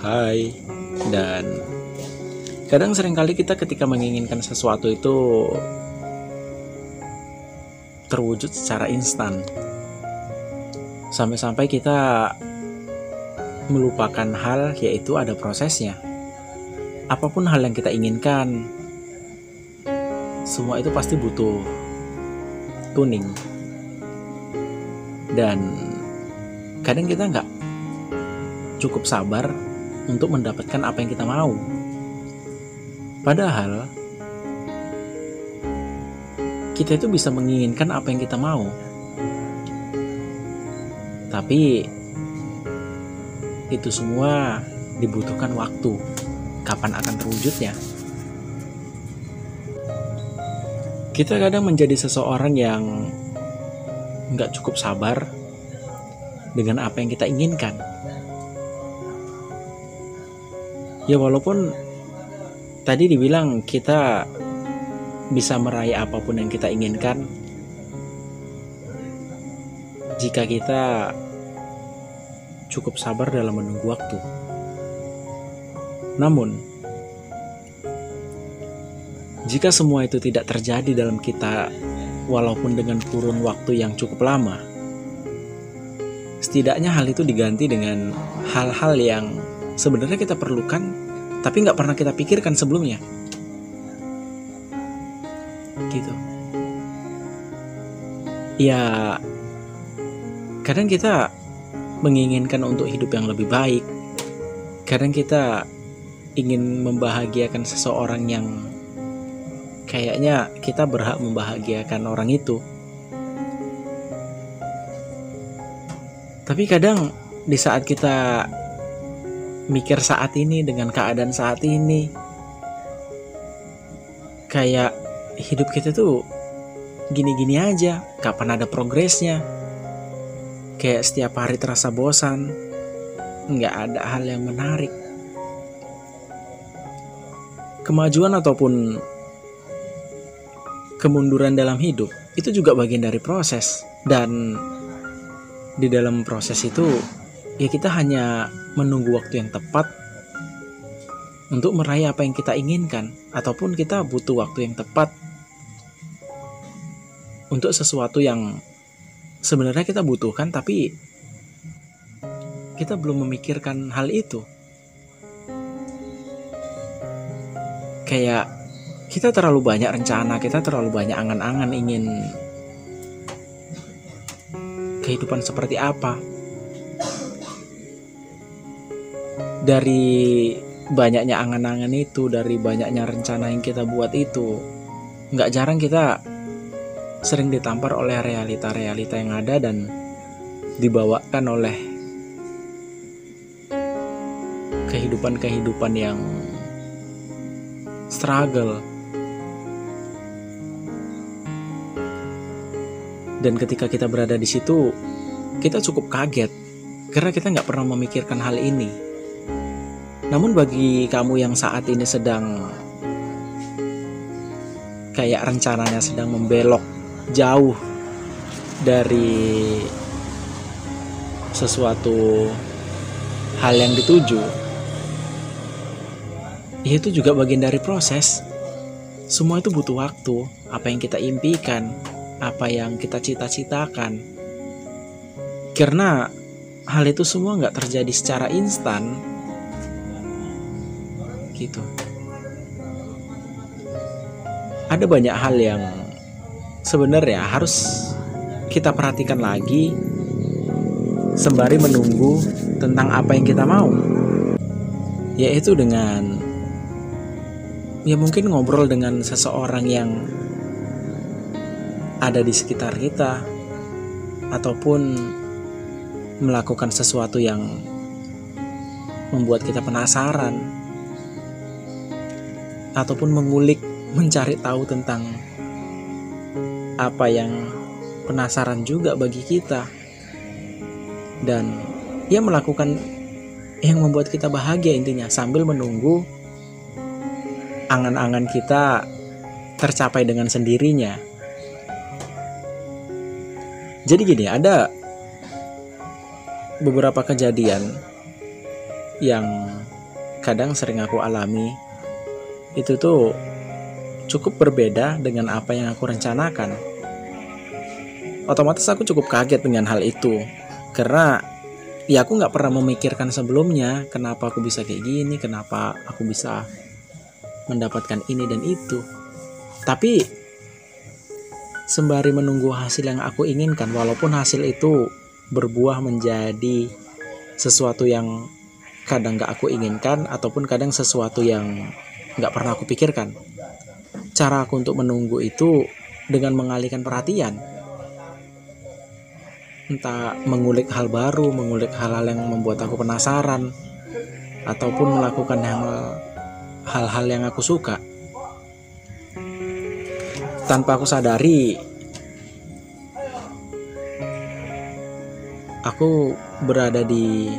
Hai. Dan kadang seringkali kita ketika menginginkan sesuatu itu terwujud secara instan, sampai-sampai kita melupakan hal, yaitu ada prosesnya. Apapun hal yang kita inginkan, semua itu pasti butuh tuning. Dan kadang kita nggak cukup sabar untuk mendapatkan apa yang kita mau. Padahal kita itu bisa menginginkan apa yang kita mau, tapi itu semua dibutuhkan waktu. Kapan akan terwujudnya? Kita kadang menjadi seseorang yang nggak cukup sabar dengan apa yang kita inginkan. Ya walaupun tadi dibilang kita bisa meraih apapun yang kita inginkan jika kita cukup sabar dalam menunggu waktu. Namun, jika semua itu tidak terjadi dalam kita, walaupun dengan kurun waktu yang cukup lama, setidaknya hal itu diganti dengan hal-hal yang sebenarnya kita perlukan, tapi nggak pernah kita pikirkan sebelumnya. Gitu. Ya, kadang kita menginginkan untuk hidup yang lebih baik. Kadang kita ingin membahagiakan seseorang yang kayaknya kita berhak membahagiakan orang itu. Tapi kadang di saat kita mikir saat ini dengan keadaan saat ini, kayak hidup kita tuh gini-gini aja, kapan ada progresnya. Kayak setiap hari terasa bosan, nggak ada hal yang menarik. Kemajuan ataupun kemunduran dalam hidup itu juga bagian dari proses. Dan di dalam proses itu ya kita hanya menunggu waktu yang tepat untuk meraih apa yang kita inginkan, ataupun kita butuh waktu yang tepat untuk sesuatu yang sebenarnya kita butuhkan, tapi kita belum memikirkan hal itu. Kayak kita terlalu banyak rencana, kita terlalu banyak angan-angan ingin kehidupan seperti apa. Dari banyaknya angan-angan itu, dari banyaknya rencana yang kita buat itu, nggak jarang kita sering ditampar oleh realita-realita yang ada dan dibawakan oleh kehidupan-kehidupan yang struggle. Dan ketika kita berada di situ, kita cukup kaget karena kita nggak pernah memikirkan hal ini. Namun bagi kamu yang saat ini sedang kayak rencananya sedang membelok jauh dari sesuatu hal yang dituju, itu juga bagian dari proses. Semua itu butuh waktu. Apa yang kita impikan, apa yang kita cita-citakan, karena hal itu semua nggak terjadi secara instan. Gitu. Ada banyak hal yang sebenarnya harus kita perhatikan lagi sembari menunggu tentang apa yang kita mau, yaitu dengan ya mungkin ngobrol dengan seseorang yang ada di sekitar kita, ataupun melakukan sesuatu yang membuat kita penasaran, ataupun mengulik, mencari tahu tentang apa yang penasaran juga bagi kita, dan ya melakukan yang membuat kita bahagia intinya, sambil menunggu angan-angan kita tercapai dengan sendirinya. Jadi gini, ada beberapa kejadian yang kadang sering aku alami itu tuh cukup berbeda dengan apa yang aku rencanakan. Otomatis aku cukup kaget dengan hal itu, karena ya aku nggak pernah memikirkan sebelumnya kenapa aku bisa kayak gini, kenapa aku bisa mendapatkan ini dan itu. Tapi sembari menunggu hasil yang aku inginkan, walaupun hasil itu berbuah menjadi sesuatu yang kadang gak aku inginkan, ataupun kadang sesuatu yang gak pernah aku pikirkan, cara aku untuk menunggu itu dengan mengalihkan perhatian, entah mengulik hal baru, mengulik hal-hal yang membuat aku penasaran, ataupun melakukan hal-hal yang aku suka. Tanpa aku sadari, aku berada di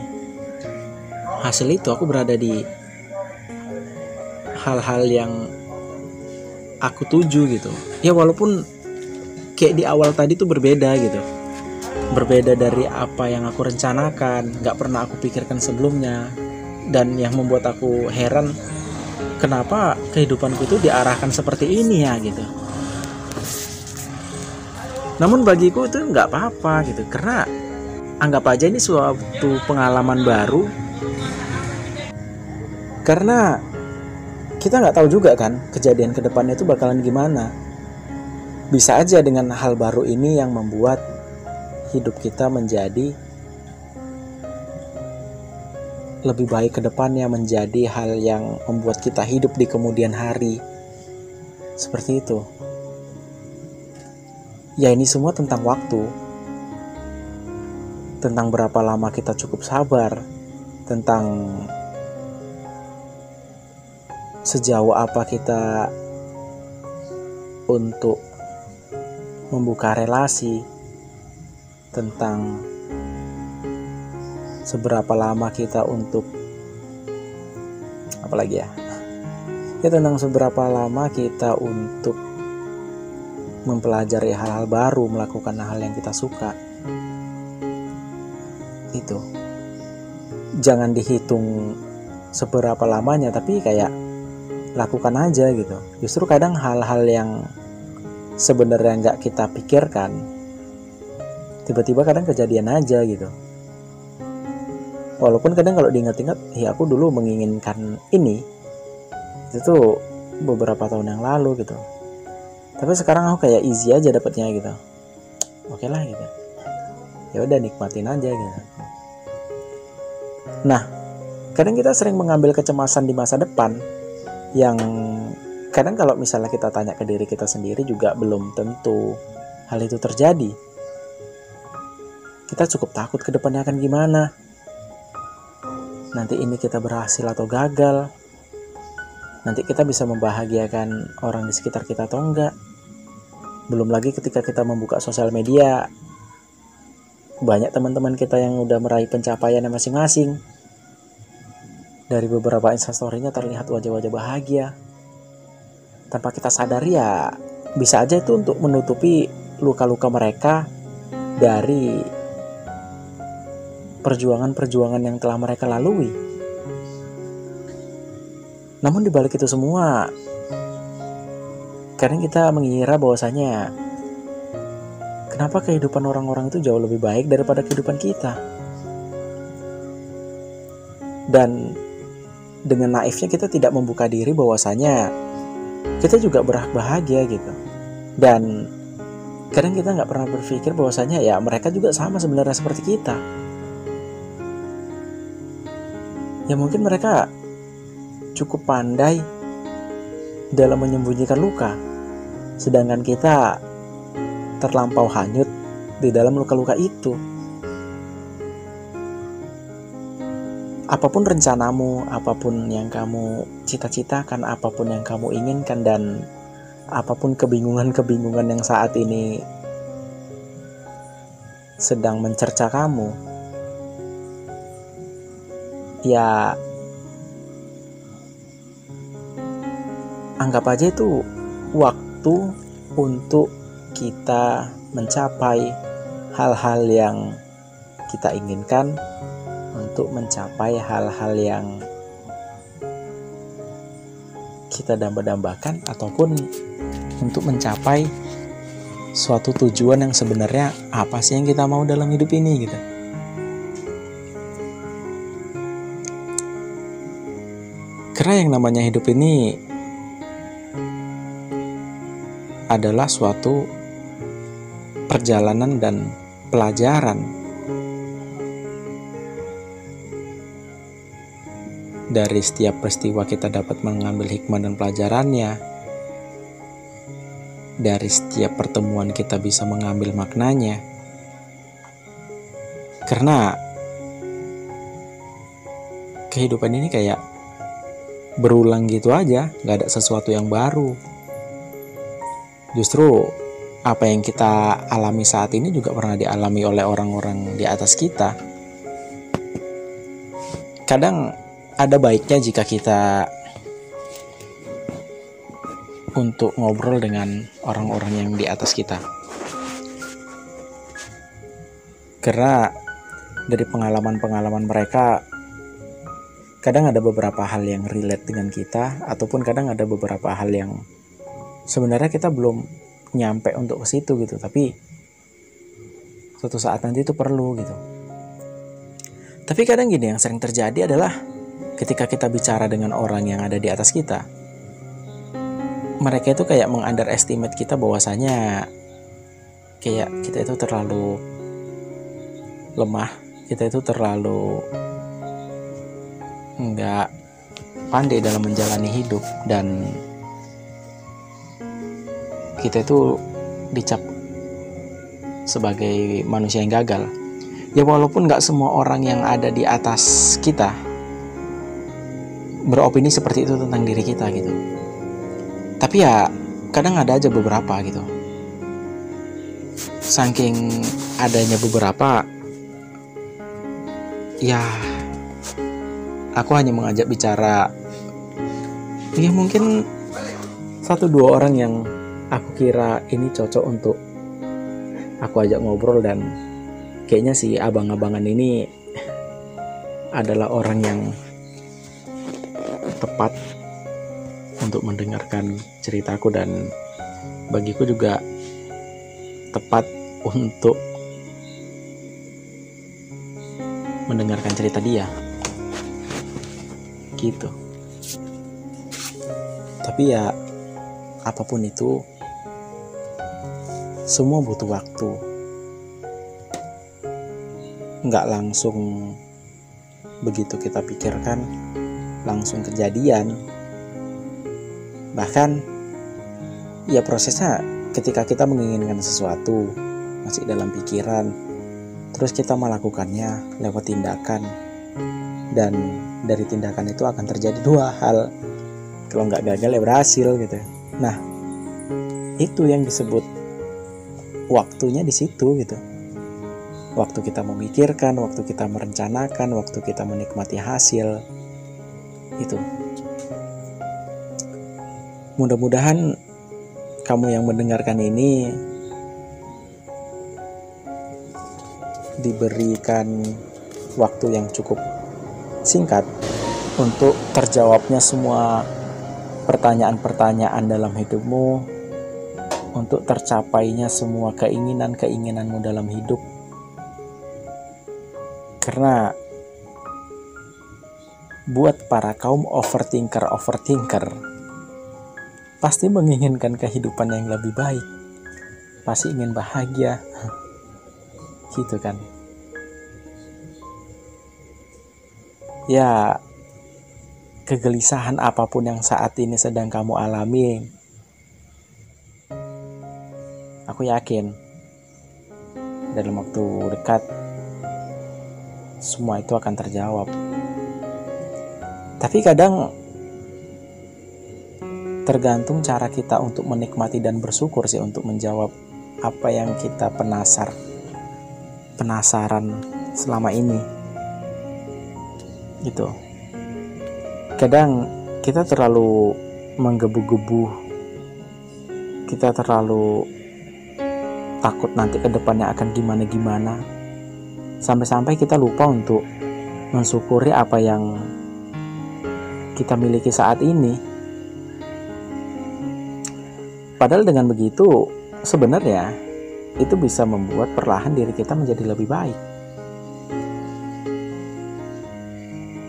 hasil itu, aku berada di hal-hal yang aku tuju gitu. Ya walaupun kayak di awal tadi tuh berbeda gitu, berbeda dari apa yang aku rencanakan, gak pernah aku pikirkan sebelumnya. Dan yang membuat aku heran, kenapa kehidupanku itu diarahkan seperti ini ya gitu. Namun bagiku itu nggak apa-apa gitu, karena anggap aja ini suatu pengalaman baru. Karena kita nggak tahu juga kan kejadian ke depannya itu bakalan gimana. Bisa aja dengan hal baru ini yang membuat hidup kita menjadi lebih baik ke depannya, menjadi hal yang membuat kita hidup di kemudian hari. Seperti itu. Ya ini semua tentang waktu, tentang berapa lama kita cukup sabar, tentang sejauh apa kita untuk membuka relasi, tentang seberapa lama kita untuk apalagi ya, tentang seberapa lama kita untuk mempelajari hal-hal baru, melakukan hal yang kita suka. Itu jangan dihitung seberapa lamanya, tapi kayak lakukan aja gitu. Justru kadang hal-hal yang sebenarnya nggak kita pikirkan, tiba-tiba kadang kejadian aja gitu. Walaupun kadang kalau diingat-ingat, ya aku dulu menginginkan ini, itu tuh beberapa tahun yang lalu gitu. Tapi sekarang aku kayak easy aja dapetnya gitu. Oke lah gitu. Ya udah nikmatin aja gitu. Nah, kadang kita sering mengambil kecemasan di masa depan yang kadang kalau misalnya kita tanya ke diri kita sendiri juga belum tentu hal itu terjadi. Kita cukup takut ke depannya akan gimana. Nanti ini kita berhasil atau gagal. Nanti kita bisa membahagiakan orang di sekitar kita atau enggak. Belum lagi ketika kita membuka sosial media, banyak teman-teman kita yang udah meraih pencapaiannya masing-masing. Dari beberapa instastory-nya terlihat wajah-wajah bahagia. Tanpa kita sadari ya, bisa aja itu untuk menutupi luka-luka mereka dari perjuangan-perjuangan yang telah mereka lalui. Namun di balik itu semua, kadang kita mengira bahwasanya kenapa kehidupan orang-orang itu jauh lebih baik daripada kehidupan kita. Dan dengan naifnya kita tidak membuka diri bahwasanya kita juga berhak bahagia gitu. Dan kadang kita nggak pernah berpikir bahwasanya ya mereka juga sama sebenarnya seperti kita. Ya mungkin mereka cukup pandai dalam menyembunyikan luka, sedangkan kita terlampau hanyut di dalam luka-luka itu. Apapun rencanamu, apapun yang kamu cita-citakan, apapun yang kamu inginkan, dan apapun kebingungan-kebingungan yang saat ini sedang mencerca kamu, ya anggap aja itu waktu untuk kita mencapai hal-hal yang kita inginkan, untuk mencapai hal-hal yang kita damba-dambakan ataupun untuk mencapai suatu tujuan yang sebenarnya apa sih yang kita mau dalam hidup ini gitu. Karena yang namanya hidup ini adalah suatu perjalanan dan pelajaran. Dari setiap peristiwa kita dapat mengambil hikmah dan pelajarannya. Dari setiap pertemuan kita bisa mengambil maknanya. Karena kehidupan ini kayak berulang gitu aja, gak ada sesuatu yang baru. Justru apa yang kita alami saat ini juga pernah dialami oleh orang-orang di atas kita. Kadang ada baiknya jika kita untuk ngobrol dengan orang-orang yang di atas kita. Karena dari pengalaman-pengalaman mereka, kadang ada beberapa hal yang relate dengan kita, ataupun kadang ada beberapa hal yang sebenarnya kita belum nyampe untuk ke situ gitu, tapi suatu saat nanti itu perlu gitu. Tapi kadang gini, yang sering terjadi adalah ketika kita bicara dengan orang yang ada di atas kita, mereka itu kayak meng-underestimate kita, bahwasanya kayak kita itu terlalu lemah, kita itu terlalu nggak pandai dalam menjalani hidup, dan kita itu dicap sebagai manusia yang gagal. Ya walaupun nggak semua orang yang ada di atas kita beropini seperti itu tentang diri kita gitu. Tapi ya kadang ada aja beberapa gitu. Saking adanya beberapa, ya aku hanya mengajak bicara ya mungkin 1-2 orang yang aku kira ini cocok untuk aku ajak ngobrol, dan kayaknya si abang-abangan ini adalah orang yang tepat untuk mendengarkan ceritaku, dan bagiku juga tepat untuk mendengarkan cerita dia gitu. Tapi ya apapun itu, semua butuh waktu, nggak langsung begitu kita pikirkan langsung kejadian. Bahkan ya prosesnya ketika kita menginginkan sesuatu masih dalam pikiran, terus kita melakukannya lewat tindakan, dan dari tindakan itu akan terjadi 2 hal. Kalau nggak gagal ya berhasil gitu. Nah itu yang disebut waktunya di situ gitu. Waktu kita memikirkan, waktu kita merencanakan, waktu kita menikmati hasil itu. Mudah-mudahan kamu yang mendengarkan ini diberikan waktu yang cukup singkat untuk terjawabnya semua pertanyaan-pertanyaan dalam hidupmu, untuk tercapainya semua keinginan-keinginanmu dalam hidup. Karena buat para kaum overthinker pasti menginginkan kehidupan yang lebih baik, pasti ingin bahagia gitu kan. Ya kegelisahan apapun yang saat ini sedang kamu alami, aku yakin dalam waktu dekat semua itu akan terjawab. Tapi kadang tergantung cara kita untuk menikmati dan bersyukur sih, untuk menjawab apa yang kita penasaran selama ini gitu. Kadang kita terlalu menggebu-gebu, kita terlalu takut nanti ke depannya akan gimana-gimana, sampai-sampai kita lupa untuk mensyukuri apa yang kita miliki saat ini. Padahal dengan begitu sebenarnya itu bisa membuat perlahan diri kita menjadi lebih baik.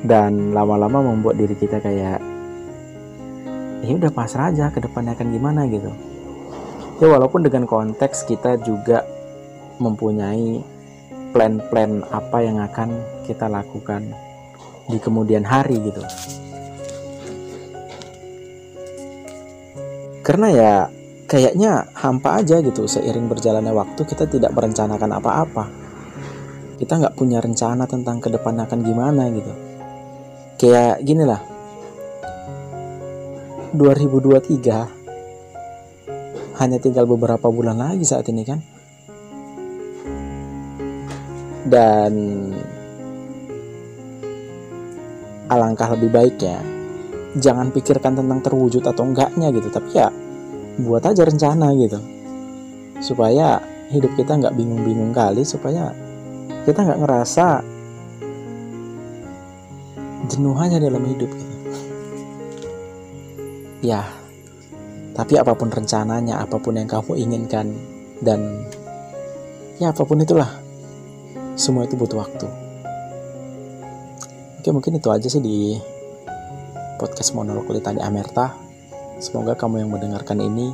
Dan lama-lama membuat diri kita kayak ya udah pasrah aja ke depannya akan gimana gitu. Ya walaupun dengan konteks kita juga mempunyai plan-plan apa yang akan kita lakukan di kemudian hari gitu. Karena ya kayaknya hampa aja gitu, seiring berjalannya waktu kita tidak merencanakan apa-apa. Kita nggak punya rencana tentang ke depan akan gimana gitu. Kayak gini lah, 2023 hanya tinggal beberapa bulan lagi saat ini kan. Dan alangkah lebih baiknya jangan pikirkan tentang terwujud atau enggaknya gitu, tapi ya buat aja rencana gitu, supaya hidup kita nggak bingung-bingung kali, supaya kita nggak ngerasa jenuh aja dalam hidup gitu. Ya, tapi apapun rencananya, apapun yang kamu inginkan, dan ya apapun itulah, semua itu butuh waktu. Oke, mungkin itu aja sih di podcast monolog Litani Amerta. Semoga kamu yang mendengarkan ini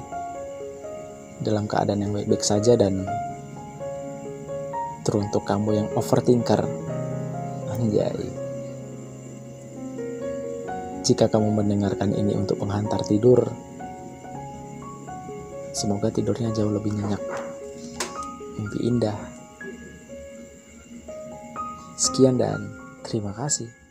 dalam keadaan yang baik-baik saja, dan teruntuk kamu yang overthinker, anjay, jika kamu mendengarkan ini untuk penghantar tidur, semoga tidurnya jauh lebih nyenyak, mimpi indah. Sekian dan terima kasih.